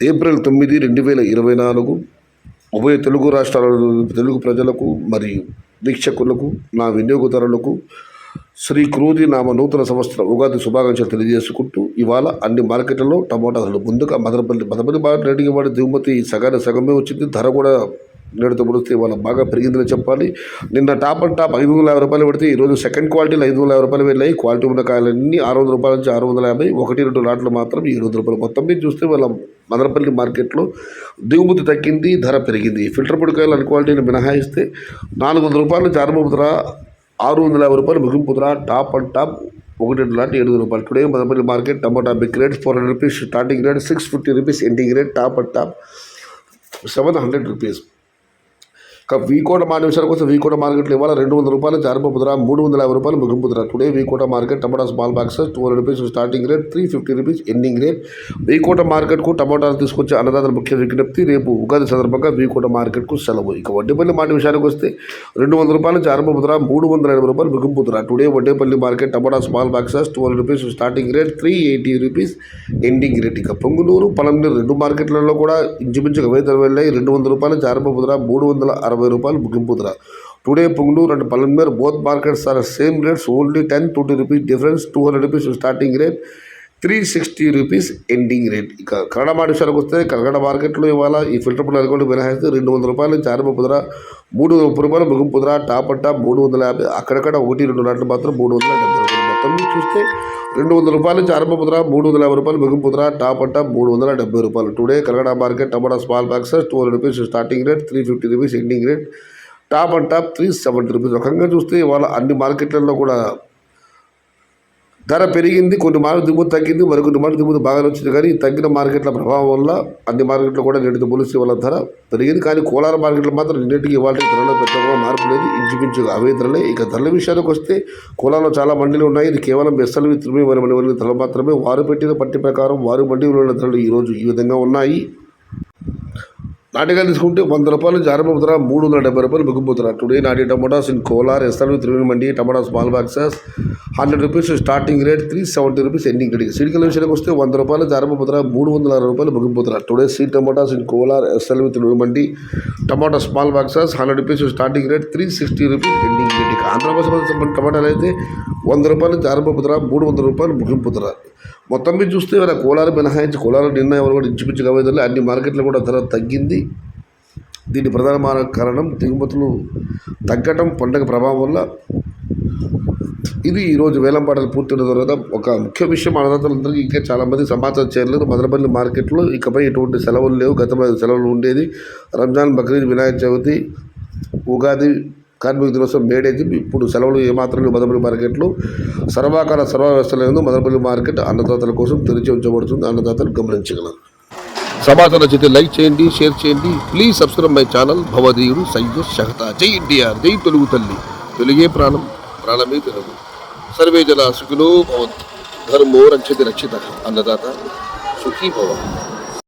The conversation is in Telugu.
ఏప్రిల్ 9, 2024 ఉభయ తెలుగు రాష్ట్రాల తెలుగు ప్రజలకు మరియు వీక్షకులకు నా వినియోగదారులకు శ్రీ క్రోధి నామ నూతన సంవత్సర ఉగాది శుభాకాంక్షలు తెలియజేసుకుంటూ ఇవాళ అన్ని మార్కెట్లలో టమాటా ధరలు ముందుగా మదనపల్లి మార్కెట్ రేటింగ్ వాడి దిగుమతి సగమే వచ్చింది. ధర కూడా నేడుతో పోలిస్తే ఇవాళ బాగా పెరిగిందని చెప్పాలి. నిన్న టాప్ అండ్ టాప్ 550 రూపాయలు పెడితే ఈరోజు సెకండ్ క్వాలిటీలు 550 రూపాయలు వెళ్ళాయి. క్వాలిటీ ఉన్న కాయలన్నీ 600 రూపాయల నుంచి 650, 1-2 లాట్లు మాత్రం 700 రూపాయలు. మొత్తం మీద చూస్తే వాళ్ళ మదనపల్లి మార్కెట్లో దిగుమతి తగ్గింది, ధర పెరిగింది. ఫిల్టర్ పొడికాయలు అన్ని క్వాలిటీని మినహాయిస్తే 400 రూపాయల నుంచి ఆరంభపు ధర, 650 రూపాయలు ముగింపు ధర. టాప్ అండ్ టాప్ 1-2 లాట్ 700 రూపాయలు. టుడే మదనపల్లి మార్కెట్ టమాటా big rate 400 rupees starting rate, 650 rupees ending rate. Top and top 700 rupees. V Kota market విషయానికి వస్తే వీకోట మార్కెట్లో ఇవాళ 200 రూపాయలు ఆరంభపు ధర, 350 రూపాయలు ముగింపు ధర. టుడే వీకోట మార్కెట్ టమాటా small boxes 200 rupees starting rate, 350 rupees ending rate. V Kota మార్కెట్కు టమాటాలు తీసుకొచ్చే అన్నదాతల ముఖ్య విజ్ఞప్తి, రేపు ఉగాది సందర్భంగా వీకోట మార్కెట్కు సెలవు. ఇక వడ్డేపల్లి మార్కెట్ విషయానికి వస్తే 200 రూపాయల నుంచి ఆరంభపు ధర, 380 రూపాయలు ముగింపు ధర. టుడే వడ్డేపల్లి మార్కెట్ టమాటా small boxes 200 rupees starting rate, 380 rupees ending rate. ఇక పొంగునూరు పలంనేరు 2 మార్కెట్లలో కూడా ఇంచుమించుగా అవే ధర వెళ్ళాయి. 200 రూపాయల నుంచి ఆరంభపు ధర, 360 రూపాయలు ముగింపు ధర. Today Punganur and Palamaner both markets are same rates, only 10-20 rupees difference. 200 rupees starting rate, 360 rupees ending rate. ఇక కన్నడ మార్కెట్ విషయానికి వస్తే కన్నడ మార్కెట్లో ఇవాళ ఈ ఫిల్టర్ పొడి అకౌంట్ మినహాయిస్తే 200 రూపాయల నుంచి ఆరంభపు ధర, 330 రూపాయలు ముగింపు ధర. టాప్ అండ్ టాప్ 350, అక్కడక్కడ 1-2 లాట్లు మాత్రం 370 రూపాయలు. మొత్తం చూస్తే 200 రూపాయల నుంచి ఆరంభపు ధర, 350 రూపాయలు ముగింపు ధర. టాప్ అండ్ టాప్ 370 రూపాయలు. Today Kannada market tomato small boxes 200 rupees starting rate, 350 rupees ending rate. Top and top 370 rupees. రకంగా చూస్తే ఇవాళ అన్ని మార్కెట్లలో కూడా ధర పెరిగింది. కొన్ని మార్కెట్ దిగుమతి తగ్గింది, మరికొన్ని మార్కెట్ దిగుమతి బాగానే వచ్చింది. కానీ తగ్గిన మార్కెట్ల ప్రభావం వల్ల అన్ని మార్కెట్లో కూడా నేటితో పోలిస్తే వాళ్ళ ధర పెరిగింది. కానీ కోలార్ మార్కెట్లో మాత్రం నిన్నటికి ఇవాళ ధరలో పెద్దగా మార్పు లేదు, ఇంచుమించుగా అవే ధరలే. ఇక ధరల విషయానికి వస్తే కోలార్లో చాలా మండీలు ఉన్నాయి. ఇది కేవలం ఎస్ఎల్వి తిరుమల ధరలు మాత్రమే. వారు పెట్టిన పట్టి ప్రకారం వారు మండీలో ఉన్న ధరలు ఈరోజు ఈ విధంగా ఉన్నాయి. నాటికాయలు తీసుకుంటే 100 రూపాయల నుంచి ఆరంభపు ధర, 370 రూపాయలు ముగింపు ధర. టుడే నాటి tomatoes in Kolar SLV Tirumala mandi tomato small boxes 100 rupees starting rate, 370 rupees ending rate. సీడ్కల విషయానికి వస్తే 100 రూపాయల నుంచి ఆరంభపు ధర, 360 రూపాయలు ముగింపు ధర. Today seed tomatoes in Kolar SLV Tirumala mandi tomato small boxes 100 rupees starting rate, 360 rupees ending rate. ఇక ఆంధ్రప్రదేశ్ టమాటాలు అయితే 100 రూపాయల నుంచి ఆరంభపు ధర, 300 రూపాయలు ముగింపు ధర. మొత్తం మీద చూస్తే ఇలా కోలార్ మినహాయించి కోలార్ నిన్న ఎవరు కూడా ఇంచుమించుగా అవే ధరలు. అన్ని మార్కెట్లో కూడా ధర తగ్గింది. దీని ప్రధానమైన కారణం దిగుమతులు తగ్గటం, పండగ ప్రభావం వల్ల. ఇది ఈరోజు వేలంపాటలు పూర్తయిన తర్వాత ఒక ముఖ్య విషయం, అన్నదాతలందరికీ ఇంకా చాలామంది సమాచారం చేయలేదు. మదనపల్లి మార్కెట్లో ఇకపై ఎటువంటి సెలవులు లేవు. గతంలో సెలవులు ఉండేది. రంజాన్, బక్రీద్, వినాయక చవితి, ఉగాది, కార్మిక దినోత్సవం, మేడేది. ఇప్పుడు సెలవులు ఏమాత్రం మదనపల్లి మార్కెట్లో సర్వాకాల వ్యవస్థలందు మదనపల్లి మార్కెట్ అన్నదాతల కోసం తెరిచి ఉంచబడుతుంది. అన్నదాతలు గమనించగలరు. సమాచారం నచ్చితే లైక్ చేయండి, షేర్ చేయండి. Please subscribe my channel. భవదీయుడు సయ్యద్ షహతా. జై ఎన్టీఆర్, జై తెలుగు తల్లి. తెలుగే ప్రాణం, ప్రాణమే తెలుగు. సర్వే జన సుఖినో భవంతు. ధర్మో రక్షతి రక్షిత. అన్నదాత సుఖీ భవ.